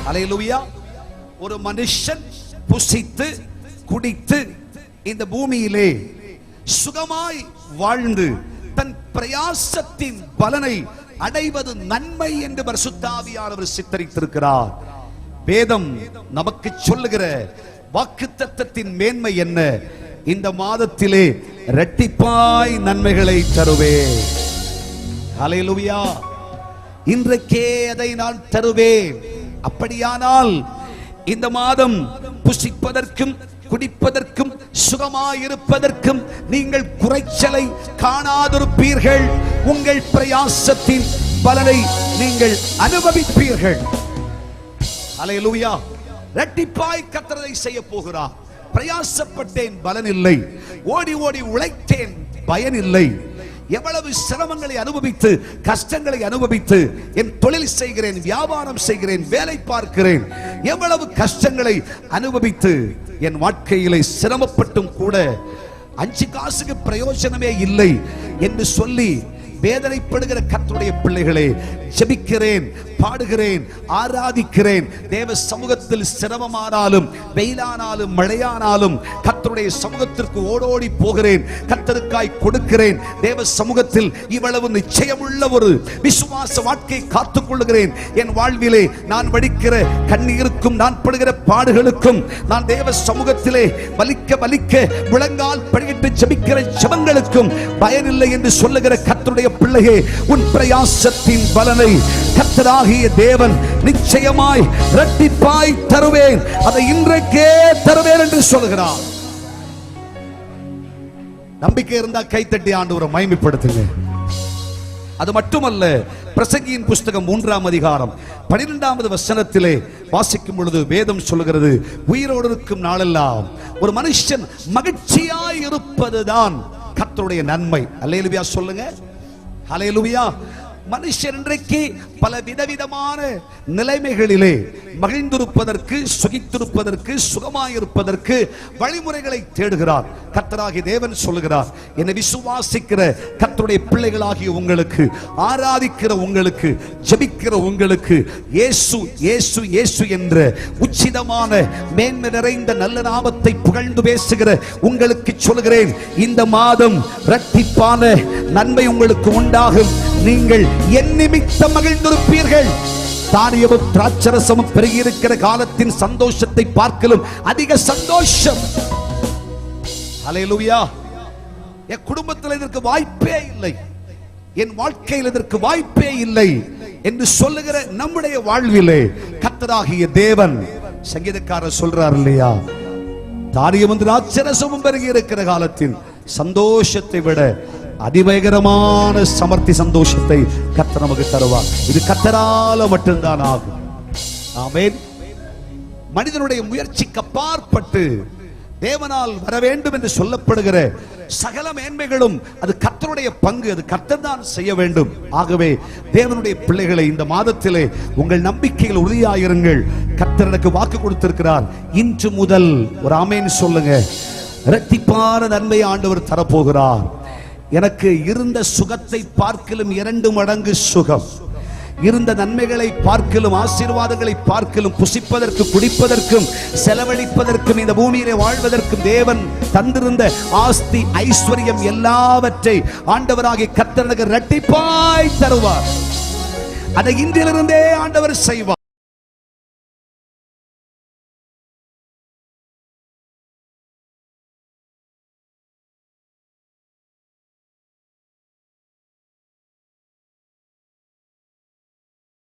அல்லேலூயா. ஒரு மனுஷன் புசித்து குடித்து இந்த பூமியிலே சுகமாய் வாழ்ந்து தன் பிரயாசத்தின் பலனை அடைவது நன்மை என்று பரிசுத்த ஆவியானவர் சித்தரித்திருக்கிறார். வேதம் நமக்கு சொல்லுகிற வாக்குத்தத்தத்தின் மேன்மை என்ன? இந்த மாதத்திலே இரட்டிப்பாய் நன்மைகளை தருவேன். ஹல்லேலூயா. இன்றைக்கே அதை நான் தருவேன். அப்படியானால் இந்த மாதம் புசிப்பதற்கும் குடிப்பதற்கும் சுகமாயிருப்பதற்கும் நீங்கள் குறைச்சலை காணாதிருப்பீர்கள். உங்கள் பிரயாசத்தின் பலனை நீங்கள் அனுபவிப்பீர்கள். அல்லேலூயா. இரட்டிப்பாய் கர்த்தர் செய்ய போகிறார். பிரயாசப்பட்டேன், பலன் இல்லை. ஓடி ஓடி உழைத்தேன், பயன் இல்லை. எவ்வளவு சிரமங்களை அனுபவித்து கஷ்டங்களை அனுபவித்து என் தொழில் செய்கிறேன், வியாபாரம் செய்கிறேன், வேலை பார்க்கிறேன், எவ்வளவு கஷ்டங்களை அனுபவித்து என் வாழ்க்கையிலே சிரமப்பட்டும் கூட 5 காசுக்கு பிரயோஜனமே இல்லை என்று சொல்லி வேதனைப்படுகிற கர்த்தருடைய பிள்ளைகளே, ஜெபிக்கிறேன், பாடுகிறேன், ஆராதிக்கிறேன். தேவ சமூகத்தில் சிரமமானாலும் வெயிலானாலும் மழையானாலும் கர்த்தருடைய சமூகத்திற்கு ஓடோடி போகிறேன். கர்த்தருக்காய் கொடுக்கிறேன். தேவ சமூகத்தில் இவ்வளவு நிச்சயமுள்ள ஒரு விசுவாச வாழ்க்கை காத்துக் கொள்கிறேன். என் வாழ்விலே நான் வடிக்கிற கண்ணீருக்கும் நான் படுகிற பாடுகளுக்கும் நான் தேவ சமூகத்திலே வலிக்க வலிக்க முழங்கால் படியிட்டு ஜெபிக்கிற ஜெபங்களுக்கும் பயனில்லை என்று சொல்லுகிற கர்த்தருடைய பிள்ளையே, உன் பிரயாசத்தின் பலனை கர்த்தராகிய தேவன் நிச்சயமாய் இரட்டிப்பாய் தருவேன். அதை இன்றைக்கே தருவேன் என்று சொல்கிறார். நம்பிக்கை இருந்தா கைத்தட்டி ஆண்டவரை மகிமைப்படுத்துங்க. அது மட்டுமல்ல, பிரசங்கியின் புஸ்தகம் 3ஆம் அதிகாரம் 12வது வசனத்திலே வாசிக்கும் பொழுது வேதம் சொல்லுகிறது, உயிரோடு இருக்கும் நாளெல்லாம் ஒரு மனுஷன் மகிழ்ச்சியாய் இருப்பதுதான் கர்த்தருடைய நன்மை. அல்லேலூயா சொல்லுங்க. ஹல்லேலூயா. மனுஷன் இன்றைக்கு பல விதவிதமான நிலைமைகளிலே மகிழ்ந்திருப்பதற்கு, சுகித்திருப்பதற்கு, சுகமாயிருப்பதற்கு வழிமுறைகளை தேடுகிறார். கர்த்தராகிய தேவன் சொல்லுகிறார், என்னை விசுவாசிக்கிற கர்த்தருடைய பிள்ளைகளாகிய உங்களுக்கு, ஆராதிக்கிற உங்களுக்கு, ஜெபிக்கிற உங்களுக்கு, இயேசு இயேசு இயேசு என்ற உச்சிதமான மேன்மை நிறைந்த நல்ல நாமத்தை புகழ்ந்து பேசுகிற உங்களுக்கு சொல்கிறேன், இந்த மாதம் இரட்டிப்பான நன்மை உங்களுக்கு உண்டாகும். நீங்கள் என் நிமித்தம் மகிழ்ந்திருப்பீர்கள். தானியமும் திராட்சரசமும் பெருகி இருக்கிற காலத்தின் சந்தோஷத்தை பார்க்கலும் அதிக சந்தோஷம். அல்லேலூயா. என் குடும்பத்தில் இதற்கு வாய்ப்பே இல்லை, என் வாழ்க்கையில் இதற்கு வாய்ப்பே இல்லை என்று சொல்லுகிற நம்முடைய வாழ்விலே கர்த்தராகிய தேவன், சங்கீதக்காரர் சொல்றார் இல்லையா, தானியமும் திராட்சரசமும் பெருகி இருக்கிற காலத்தின் சந்தோஷத்தை விட அதிபயங்கரமான சமர்த்தி சந்தோஷத்தை கர்த்தர் நமக்கு தருவார். இது கர்த்தரால மட்டும்தான் ஆகும். ஆமென். மனிதனுடைய முயற்சிக்கு அப்பாற்பட்டு தேவனால் வர வேண்டும் என்று சொல்லப்படுகிற சகல மேன்மைகளும் அது கர்த்தருடைய பங்கு. அது கர்த்தர் தான் செய்ய வேண்டும். ஆகவே தேவனுடைய பிள்ளைகளை, இந்த மாதத்திலே உங்கள் நம்பிக்கையில் உறுதியாயிருங்கள். கர்த்தர் எனக்கு வாக்கு கொடுத்திருக்கிறார். இன்று முதல் ஒரு ஆமென் சொல்லுங்க. இரட்டிப்பான நன்மை ஆண்டவர் தரப்போகிறார். எனக்கு இருந்த சுகத்தை பார்க்கலும் 2 மடங்கு சுகம், இருந்த நன்மைகளை பார்க்கலும் ஆசீர்வாதங்களை பார்க்கலும் புசிப்பதற்கு குடிப்பதற்கும் செலவழிப்பதற்கும் இந்த பூமியிலே வாழ்வதற்கும் தேவன் தந்திருந்த ஆஸ்தி ஐஸ்வர்யம் எல்லாவற்றை ஆண்டவராகிய கர்த்தர் எனக்கு இரட்டிப்பாய் தருவார். அதை இன்றிலிருந்தே ஆண்டவர் செய்வார்.